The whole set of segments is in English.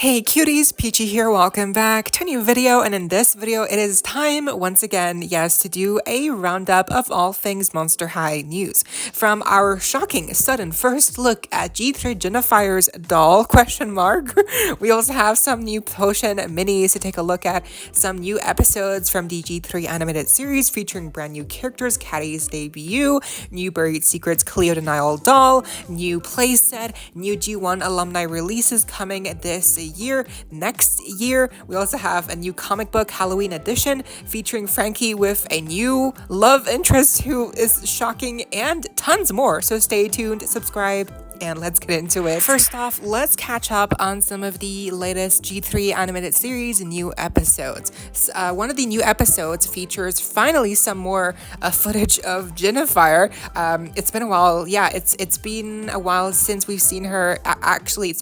Hey cuties, PeachY here, welcome back to a new video, and in this video it is time once again, yes, to do a roundup of all things Monster High news. From our shocking, sudden first look at G3 Jinafire's doll, we also have some new potion minis to take a look at, some new episodes from the G3 animated series featuring brand new characters, Caddy's debut, new Buried Secrets Cleo Denial doll, new playset, new G1 alumni releases coming this year. Next year, we also have a new comic book Halloween edition featuring Frankie with a new love interest who is shocking, and tons more. So stay tuned, subscribe, and let's get into it. First off, let's catch up on some of the latest G3 animated series new episodes. One of the new episodes features finally some more footage of Jinafire. It's been a while. Yeah, it's been a while since we've seen her. Actually,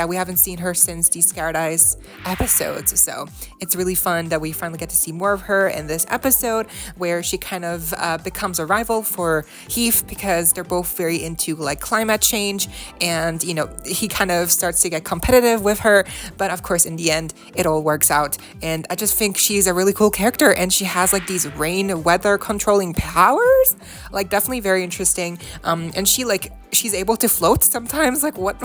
we haven't seen her since the Scared Eyes episodes. So it's really fun that we finally get to see more of her in this episode, where she kind of becomes a rival for Heath because they're both very into like climate change, and he kind of starts to get competitive with her, but of course in the end it all works out. And I just think she's a really cool character, and she has like these rain weather controlling powers, like definitely very interesting. And she's able to float sometimes, like what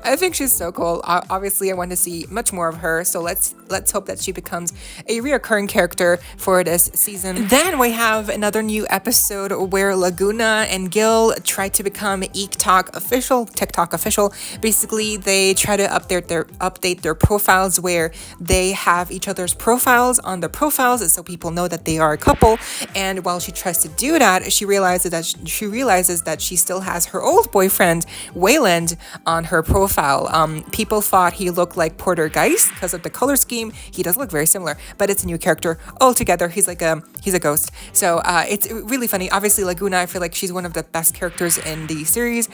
I think she's so cool. Obviously I want to see much more of her, so let's hope that she becomes a reoccurring character for this season. Then we have another new episode where Laguna and Gil try to become TikTok official. Basically, they try to update their profiles where they have each other's profiles on the profiles, so people know that they are a couple. And while she tries to do that, she realizes that she still has her old boyfriend Wayland on her profile. People thought he looked like Porter Geist because of the color scheme. He does look very similar, but it's a new character altogether. He's a ghost. So it's really funny. Obviously, Laguna, I feel like she's one of the best characters in the series.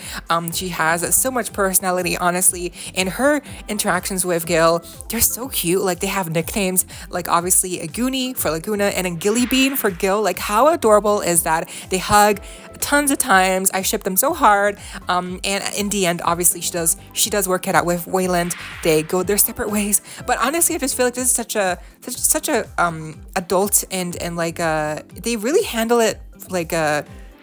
She has so much personality, honestly, and her interactions with Gil, they're so cute. Like, they have nicknames, like obviously a Goonie for Laguna and a Gilly Bean for Gil. Like, how adorable is that? They hug tons of times. I ship them so hard. And in the end, obviously she does work it out with Wayland. They go their separate ways. But honestly, I just feel like this is such a adult and like they really handle it like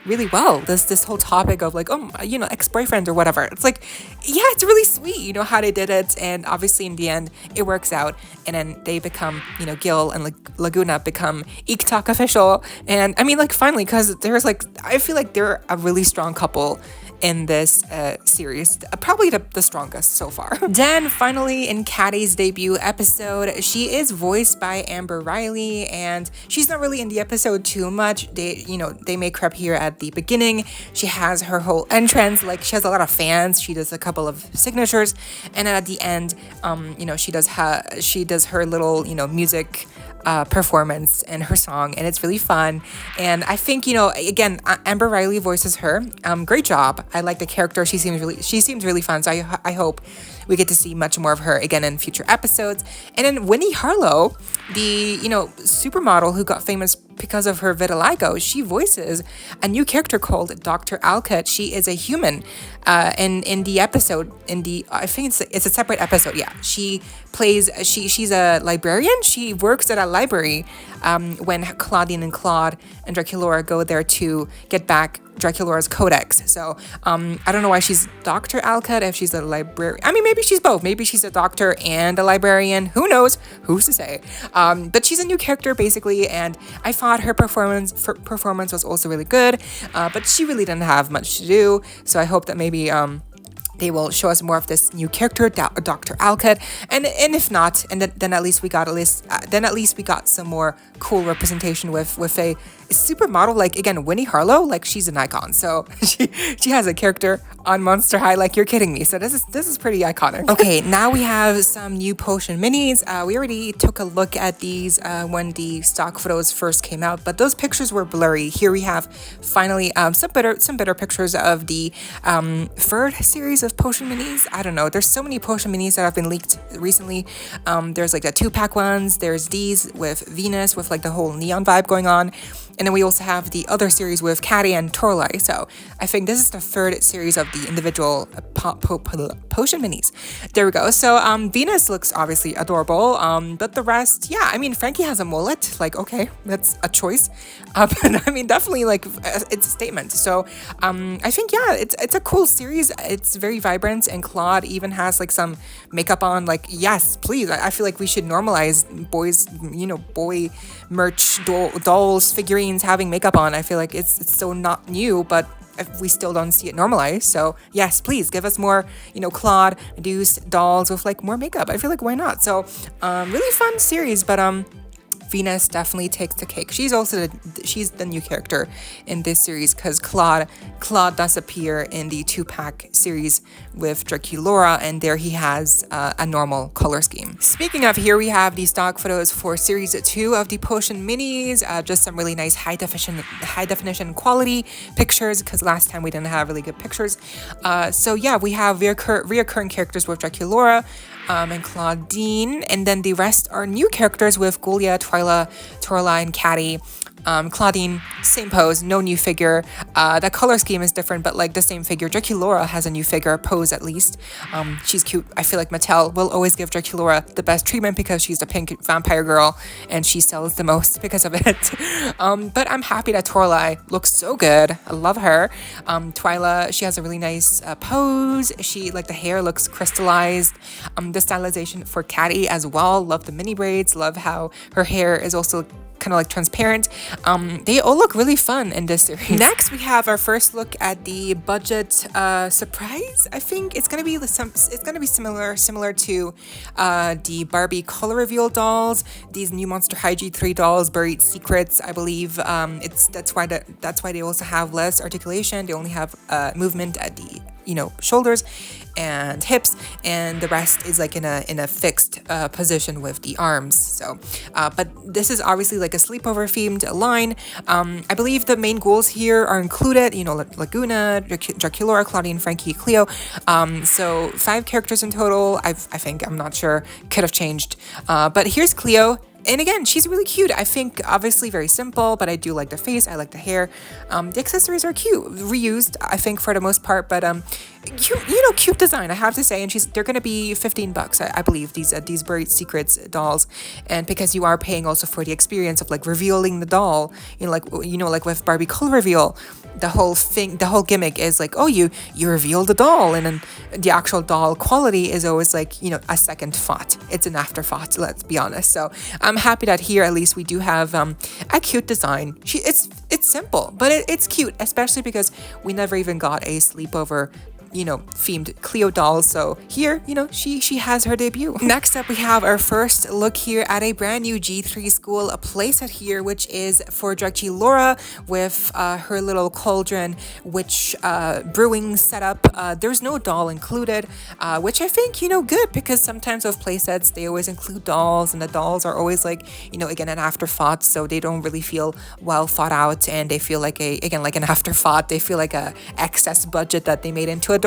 really well, this whole topic of like, ex-boyfriend or whatever. It's like, yeah, it's really sweet, how they did it. And obviously in the end it works out, and then they become, Gil and Laguna become TikTok official. And I mean, like, finally, because there's like, I feel like they're a really strong couple in this series, probably the strongest so far. Then finally, in Caddy's debut episode, she is voiced by Amber Riley, and she's not really in the episode too much. They make her up here at the beginning. She has her whole entrance, like she has a lot of fans. She does a couple of signatures, and then at the end, she does her little music performance and her song, and it's really fun. And I think, again, Amber Riley voices her. Great job. I like the character. She seems really fun. So I hope we get to see much more of her again in future episodes. And then Winnie Harlow, the supermodel who got famous because of her vitiligo, she voices a new character called Dr. Alcott. She is a human. In the episode, I think it's a separate episode. Yeah, she's a librarian. She works at a library when Claudine and Claude and Draculaura go there to get back Draculaura's codex. So I don't know why she's Dr. Alcott, if she's a librarian. I mean, maybe she's both. Maybe she's a doctor and a librarian. Who knows? Who's to say? But she's a new character basically, and I thought her performance was also really good. But she really didn't have much to do. So I hope that maybe they will show us more of this new character, Dr. Alcott, and if not, and then at least we got some more cool representation with a supermodel, like, again, Winnie Harlow. Like, she's an icon, so she has a character on Monster High, like, you're kidding me. So this is pretty iconic. Okay, now we have some new potion minis. We already took a look at these when the stock photos first came out, but those pictures were blurry. Here we have finally some better pictures of the third series of potion minis. I don't know, there's so many potion minis that have been leaked recently. There's like the 2-pack ones, there's these with Venus with like the whole neon vibe going on, And then we also have the other series with Caddy and Torlai. So I think this is the third series of the individual potion minis. There we go. So Venus looks obviously adorable, but the rest, yeah, I mean, Frankie has a mullet. Like, okay, that's a choice. But I mean, definitely like it's a statement. So I think, yeah, it's a cool series. It's very vibrant, and Claude even has like some makeup on. Like, yes, please. I feel like we should normalize boys, you know, boy merch, dolls, figurines having makeup on. I feel like it's so not new, but if we still don't see it normalized. So yes, please give us more, you know, Claude, Deuce dolls with like more makeup. I feel like why not? So really fun series, but Venus definitely takes the cake. She's also she's the new character in this series because Claude does appear in the 2-pack series with Draculaura, and there he has a normal color scheme. Speaking of, here we have the stock photos for series 2 of the Potion minis. Just some really nice high definition quality pictures because last time we didn't have really good pictures. So yeah, we have reoccurring characters with Draculaura and Claudine, and then the rest are new characters with Gulia, Twyla, Torlai, and Caddy. Claudine, same pose, no new figure. The color scheme is different, but like the same figure. Draculaura has a new figure, pose at least. She's cute. I feel like Mattel will always give Draculaura the best treatment because she's the pink vampire girl and she sells the most because of it. But I'm happy that Torlai looks so good. I love her. Twyla, she has a really nice pose. She, like, the hair looks crystallized. The stylization for Caddy as well. Love the mini braids. Love how her hair is also kind of like transparent. They all look really fun in this series. Next, we have our first look at the budget surprise. I think it's gonna be similar to the Barbie color reveal dolls. These new Monster High G3 dolls, Buried Secrets. I believe that's why they also have less articulation. They only have movement at the shoulders and hips, and the rest is like in a fixed position with the arms. So but this is obviously like a sleepover themed line. I believe the main ghouls here are included, Laguna, Draculaura, Claudine, Frankie, Cleo. So 5 characters in total. I think, I'm not sure, could have changed, but here's Cleo. And again, she's really cute. I think obviously very simple, but I do like the face. I like the hair. The accessories are cute, reused, I think, for the most part, but cute design, I have to say. And they're gonna be $15, I believe, these Buried Secrets dolls. And because you are paying also for the experience of like revealing the doll, like with Barbie color reveal, the whole gimmick is like, oh, you reveal the doll, and then the actual doll quality is always like, a second thought. It's an afterthought, let's be honest. So I'm happy that here at least we do have a cute design. It's simple, but it's cute, especially because we never even got a sleepover themed Cleo doll. So here, she has her debut. Next up, we have our first look here at a brand new G3 school playset here, which is for Draculaura with her little cauldron, which brewing setup. There's no doll included, which I think, good, because sometimes with playsets, they always include dolls, and the dolls are always like, again, an afterthought, so they don't really feel well thought out, and they feel like an afterthought. They feel like a excess budget that they made into a doll.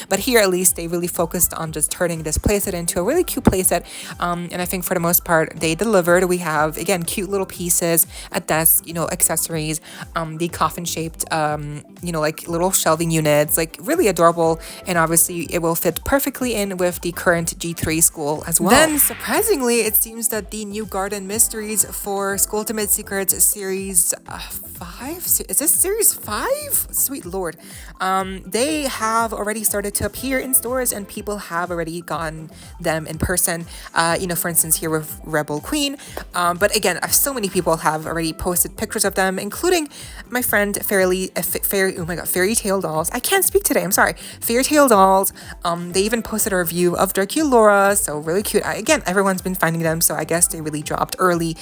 But here, at least, they really focused on just turning this playset into a really cute playset, and I think for the most part they delivered. We have, again, cute little pieces, a desk, accessories, the coffin shaped like little shelving units, like really adorable, and obviously it will fit perfectly in with the current G3 school as well. Then surprisingly, it seems that the new garden mysteries for School Ultimate Secrets series 5, is this series 5? Sweet lord. They have already started to appear in stores, and people have already gotten them in person, for instance here with Rebel Queen, but again, so many people have already posted pictures of them, including my friend Fairy Tale Dolls. I can't speak today, I'm sorry. Fairy Tale Dolls. They even posted a review of Draculaura, so really cute. Again, everyone's been finding them, so I guess they really dropped early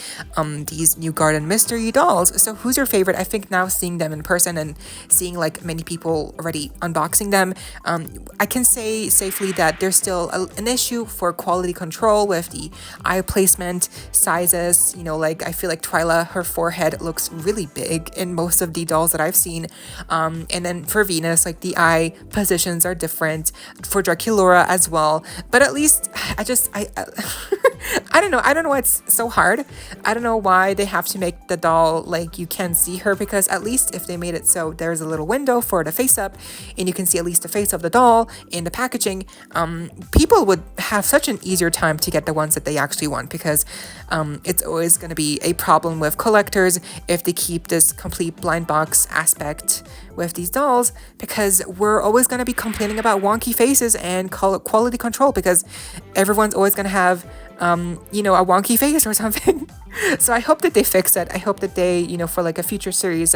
these new garden mystery dolls. So who's your favorite? I think now seeing them in person and seeing like many people already unboxing them, I can say safely that there's still an issue for quality control with the eye placement, sizes. Like I feel like Twyla, her forehead looks really big in most of the dolls that I've seen, and then for Venus, like the eye positions are different, for Draculaura as well. But at least I I don't know. I don't know why it's so hard. I don't know why they have to make the doll like you can see her, because at least if they made it so there's a little window for the face up and you can see at least the face of the doll in the packaging, people would have such an easier time to get the ones that they actually want, because it's always going to be a problem with collectors if they keep this complete blind box aspect with these dolls, because we're always going to be complaining about wonky faces and quality control, because everyone's always going to have you know, a wonky face or something. So I hope that they fix it. I hope that they, you know, for like a future series,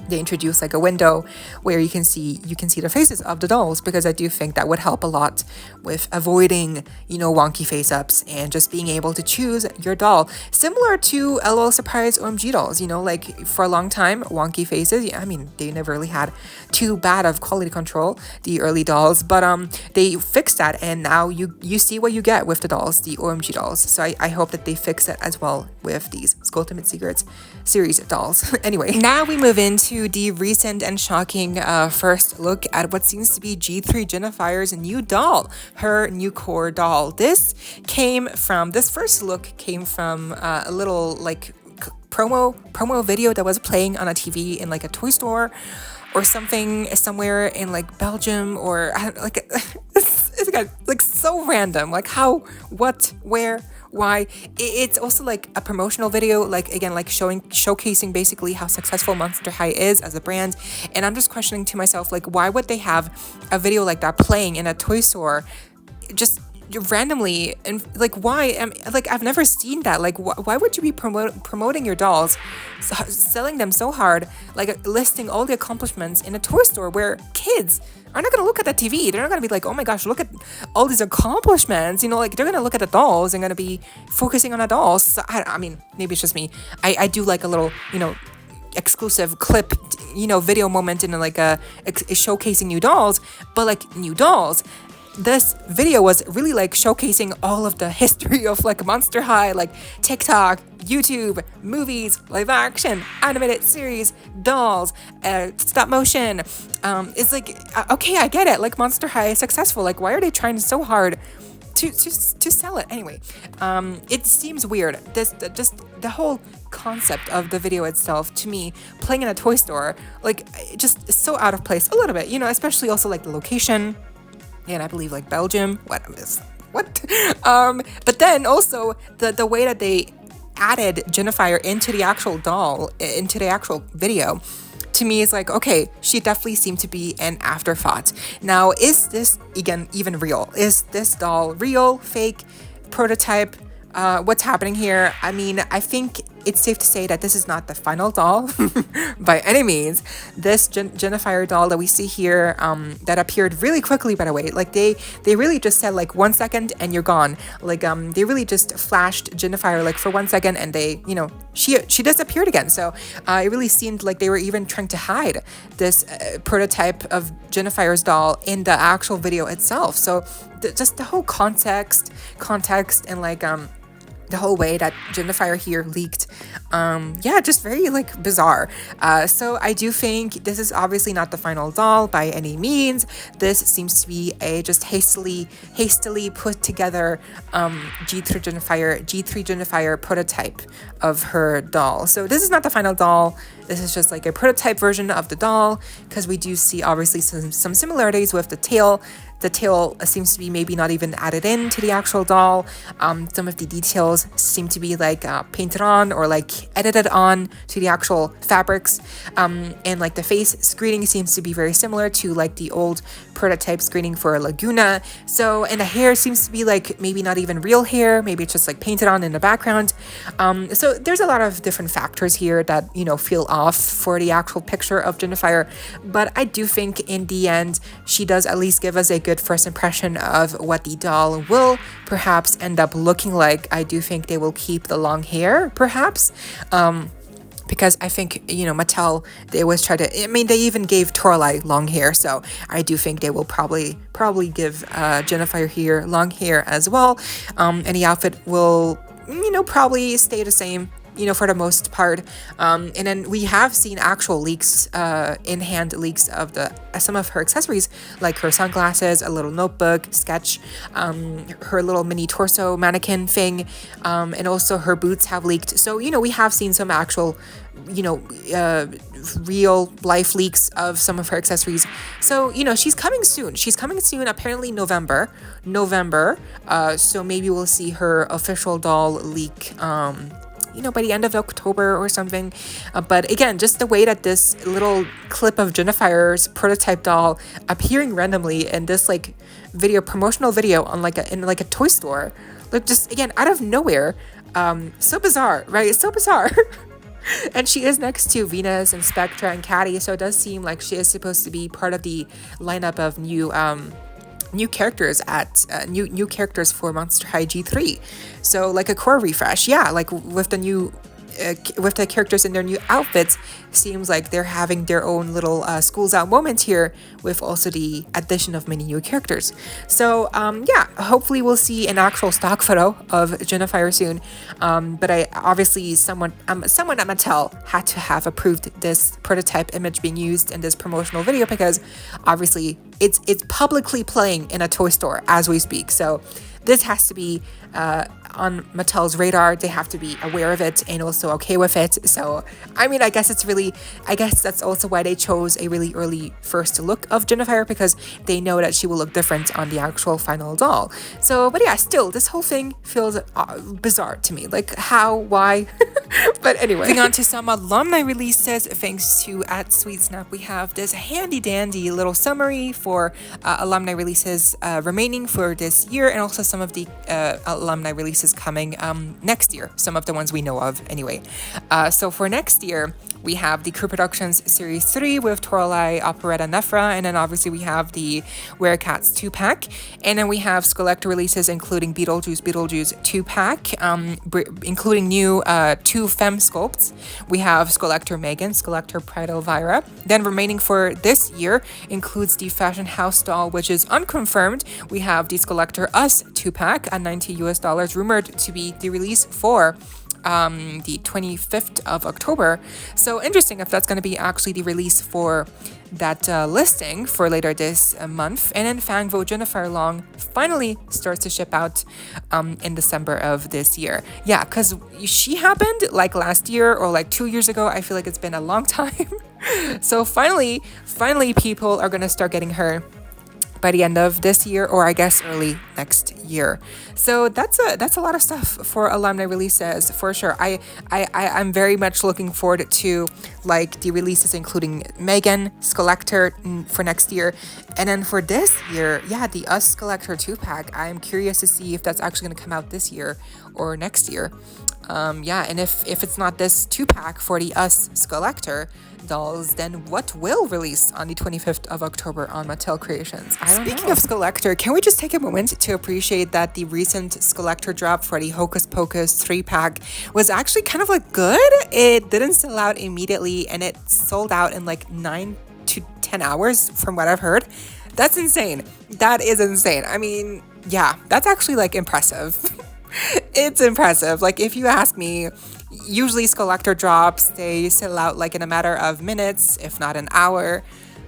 they introduce like a window where you can see the faces of the dolls, because I do think that would help a lot with avoiding, you know, wonky face ups and just being able to choose your doll, similar to LOL Surprise OMG dolls. You know, like for a long time, wonky faces, I mean, they never really had too bad of quality control, the early dolls, but they fixed that, and now you see what you get with the dolls, the OMG dolls. So I hope that they fix it as well with these Ultimate Secrets series dolls. Anyway, now we move into the recent and shocking first look at what seems to be G3 Jinafire's new doll, her new core doll. This first look came from a little like promo video that was playing on a TV in like a toy store or something, somewhere in like Belgium, or like it's like so random, like how, what, where, why. It's also like a promotional video, like again, like showcasing basically how successful Monster High is as a brand. And I'm just questioning to myself, like, why would they have a video like that playing in a toy store just randomly? And like, why? Like, I've never seen that. Like, why would you be promoting your dolls, selling them so hard, like listing all the accomplishments in a toy store where kids are not going to look at the TV? They're not going to be like, oh my gosh, look at all these accomplishments. You know, like they're going to look at the dolls and going to be focusing on the dolls. So, I mean, maybe it's just me. I do like a little, you know, exclusive clip, you know, video moment in like a showcasing new dolls, but like new dolls. This video was really like showcasing all of the history of like Monster High, like TikTok, YouTube, movies, live action, animated series, dolls, stop motion. It's like, okay, I get it. Like Monster High is successful. Like, why are they trying so hard to sell it? Anyway, it seems weird. Just the whole concept of the video itself, to me, playing in a toy store, like just so out of place a little bit, you know, especially also like the location. And I believe like Belgium. What? But then also the way that they added Jinafire into the actual doll, into the actual video, to me is like, okay, she definitely seemed to be an afterthought. Now, is this again even real? Is this doll real, fake, prototype? What's happening here? I mean, I think it's safe to say that this is not the final doll by any means. This Jinafire doll that we see here, that appeared really quickly, by the way, like they really just said like 1 second and you're gone. Like they really just flashed Jinafire like for 1 second and they, you know, she disappeared again. So it really seemed like they were even trying to hide this prototype of Jinafire's doll in the actual video itself. So just the whole context and like the whole way that Jinafire here leaked, yeah, just very like bizarre. So I do think this is obviously not the final doll by any means. This seems to be a just hastily put together G3 Jinafire prototype of her doll. So this is not the final doll. This is just like a prototype version of the doll, because we do see obviously some similarities with the tail. The tail seems to be maybe not even added in to the actual doll. Some of the details seem to be like painted on or like edited on to the actual fabrics. And like the face screening seems to be very similar to like the old prototype screening for Laguna. So, and the hair seems to be like maybe not even real hair. Maybe it's just like painted on in the background. So there's a lot of different factors here that, you know, feel off for the actual picture of Jinafire. But I do think in the end, she does at least give us a good first impression of what the doll will perhaps end up looking like. I do think they will keep the long hair, perhaps. Because I think, you know, Mattel, they always try to, I mean, they even gave Toralei long hair, so I do think they will probably give Jinafire here long hair as well. And the outfit will, you know, probably stay the same for the most part. And then we have seen actual leaks, in-hand leaks of some of her accessories, like her sunglasses, a little notebook, sketch, her little mini torso mannequin thing, and also her boots have leaked. So, we have seen some actual, real life leaks of some of her accessories. So, she's coming soon. She's coming soon, apparently November. So maybe we'll see her official doll leak, by the end of October or something. But again, just the way that this little clip of Jinafire's prototype doll appearing randomly in this like promotional video on in a toy store, like just again out of nowhere, so bizarre, right? So bizarre. And she is next to Venus and Spectra and Caddy, so it does seem like she is supposed to be part of the lineup of new characters new characters for Monster High G3. So like a core refresh, yeah, like with the characters in their new outfits, seems like they're having their own little schools out moment here, with also the addition of many new characters. So yeah, hopefully we'll see an actual stock photo of Jinafire soon. But I obviously someone at Mattel had to have approved this prototype image being used in this promotional video, because obviously it's publicly playing in a toy store as we speak. So this has to be on Mattel's radar. They have to be aware of it and also okay with it. So, I mean, I guess that's also why they chose a really early first look of Jinafire, because they know that she will look different on the actual final doll. So, but yeah, still, this whole thing feels bizarre to me. Like, how, why? But anyway. Moving on to some alumni releases, thanks to @SweetSnap, we have this handy dandy little summary for alumni releases remaining for this year, and also some of the alumni releases coming next year, some of the ones we know of anyway. So for next year, we have the Crew Productions Series 3 with Toralei, Operetta, Nephra, and then obviously we have the Werecats 2-pack, and then we have Scholector releases including Beetlejuice 2-pack, including new 2 Femme sculpts. We have Scholector Megan, Scholector Pride Elvira. Then remaining for this year includes the Fashion House doll, which is unconfirmed. We have the Scholector Us 2-pack at $90 rumored to be the release for the 25th of October. So interesting if that's going to be actually the release for that listing for later this month. And then Fangvo Jinafire Long finally starts to ship out in December of this year. Yeah, because she happened like last year or like 2 years ago. I feel like it's been a long time. So finally people are going to start getting her by the end of this year, or I guess early next year. So that's a lot of stuff for alumni releases for sure. I'm very much looking forward to like the releases including Megan, Scholector for next year, and then for this year, yeah, the Us Scholector 2-pack. I'm curious to see if that's actually going to come out this year or next year. Yeah, and if it's not this 2-pack for the Us Scholector dolls, then what will release on the 25th of October on Mattel Creations? Speaking of Scholector, can we just take a moment to appreciate that the recent Scholector drop for the Hocus Pocus 3-pack was actually kind of like good? It didn't sell out immediately, and it sold out in like 9 to 10 hours from what I've heard. That's insane. That is insane. I mean, yeah, that's actually like impressive. It's impressive. Like, if you ask me, usually Scholector drops, they sell out like in a matter of minutes, if not an hour.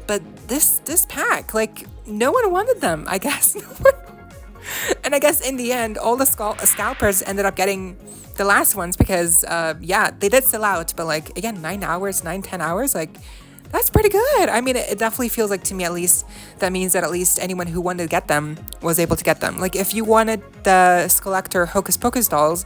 But this pack, like, no one wanted them, I guess. And I guess in the end, all the scalpers ended up getting the last ones because, yeah, they did sell out. But like, again, 10 hours, like, that's pretty good. I mean, it definitely feels like, to me at least, that means that at least anyone who wanted to get them was able to get them. Like, if you wanted the Scholector Hocus Pocus dolls,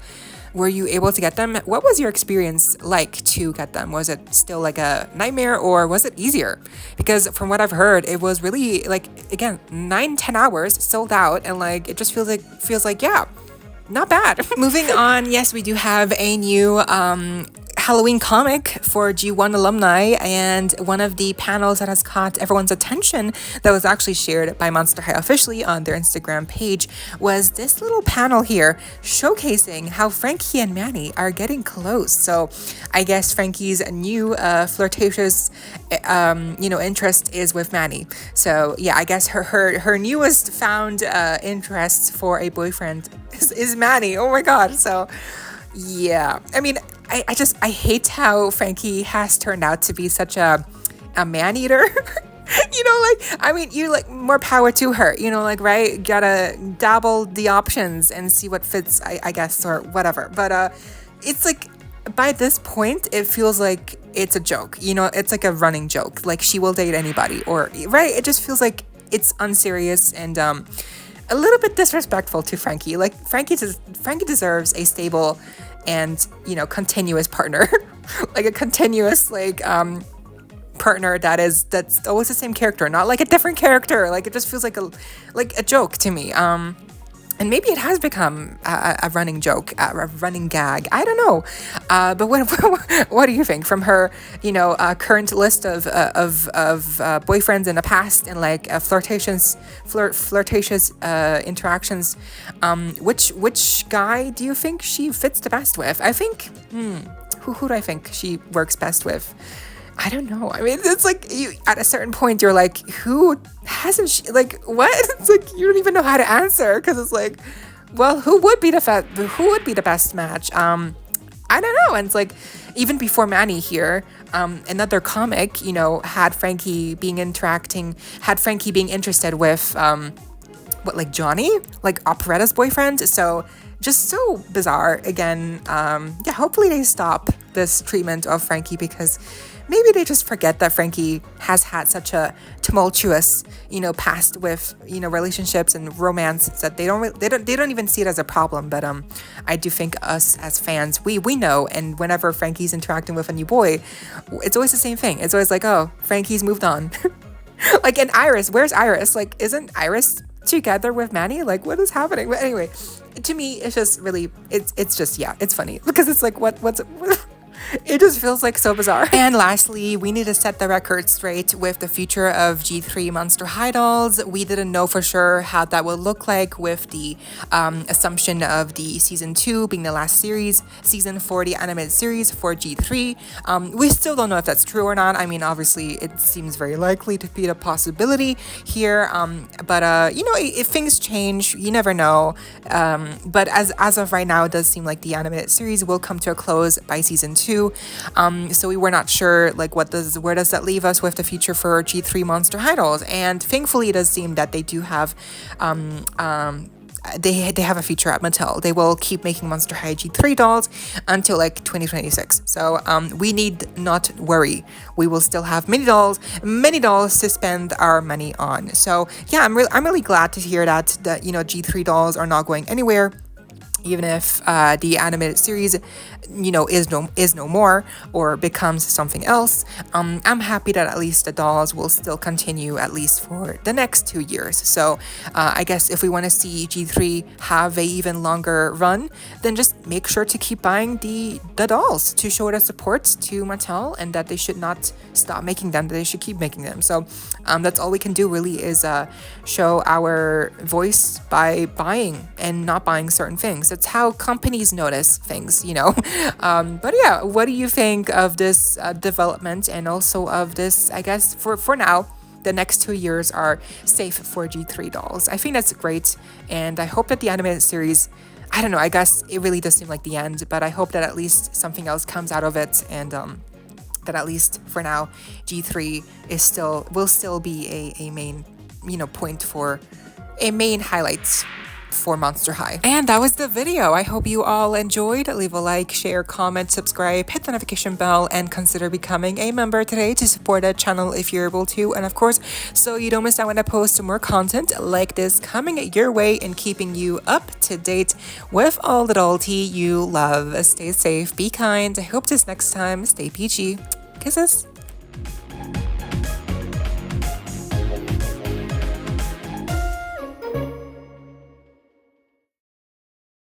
were you able to get them? What was your experience like to get them? Was it still like a nightmare, or was it easier? Because from what I've heard, it was really like, again, 9-10 hours sold out, and like it just feels like yeah, not bad. Moving on, yes, we do have a new Halloween comic for G1 alumni, and one of the panels that has caught everyone's attention that was actually shared by Monster High officially on their Instagram page was this little panel here showcasing how Frankie and Manny are getting close. So I guess Frankie's new flirtatious interest is with Manny. So yeah, I guess her newest found interest for a boyfriend is Manny. Oh my god. So yeah, I mean, I hate how Frankie has turned out to be such a man-eater. I mean, you like more power to her, right? Gotta dabble the options and see what fits, I guess, or whatever. But it's like by this point, it feels like it's a joke. It's like a running joke. Like she will date anybody, or right? It just feels like it's unserious and a little bit disrespectful to Frankie. Like Frankie deserves a stable and continuous partner, like a continuous partner that's always the same character, not like a different character. Like it just feels like a joke to me. And maybe it has become a running joke, a running gag. I don't know. But what do you think from her, current list of boyfriends in the past and like flirtatious interactions? Which guy do you think she fits the best with? I think, who do I think she works best with? I don't know. I mean, it's like you at a certain point you're like, who hasn't she, like what? It's like you don't even know how to answer because it's like, well, who would be the best match? I don't know. And it's like even before Manny here, another comic, had Frankie being interested with Johnny, like Operetta's boyfriend. So just so bizarre. Again, hopefully they stop this treatment of Frankie because maybe they just forget that Frankie has had such a tumultuous, past with, relationships and romance that they don't even see it as a problem. But I do think us as fans, we know, and whenever Frankie's interacting with a new boy, it's always the same thing. It's always like, oh, Frankie's moved on. Like, and Iris, where's Iris? Like, isn't Iris together with Manny? Like, what is happening? But anyway, to me, it's just really, it's just, yeah, it's funny because it's like, what's it just feels like so bizarre. And lastly, we need to set the record straight with the future of G3 Monster High dolls. We didn't know for sure how that would look like with the assumption of the season 2 being the last season for the animated series for G3. We still don't know if that's true or not. I mean, obviously, it seems very likely to be a possibility here. But if things change, you never know. But as of right now, it does seem like the animated series will come to a close by season 2. So we were not sure like where does that leave us with the future for G3 Monster High dolls, and thankfully it does seem that they do have they have a future at Mattel. They will keep making Monster High G3 dolls until like 2026. So we need not worry. We will still have many dolls to spend our money on. So yeah, I'm really glad to hear that G3 dolls are not going anywhere. Even if the animated series, is no more or becomes something else, I'm happy that at least the dolls will still continue at least for the next 2 years. So I guess if we want to see G3 have a even longer run, then just make sure to keep buying the dolls to show their support to Mattel and that they should not stop making them, that they should keep making them. So that's all we can do really is show our voice by buying and not buying certain things. That's how companies notice things, But yeah, what do you think of this development and also of this, I guess, for now, the next 2 years are safe for G3 dolls? I think that's great. And I hope that the animated series, I don't know, I guess it really does seem like the end, but I hope that at least something else comes out of it and that at least for now, G3 will still be a main, point for a main highlight for Monster High. And that was the video. I hope you all enjoyed. Leave a like, share, comment, subscribe, hit the notification bell, and consider becoming a member today to support the channel if you're able to. And of course, so you don't miss out when I post more content like this coming your way and keeping you up to date with all the doll tea you love. Stay safe, be kind. I hope this next time. Stay peachy. Kisses.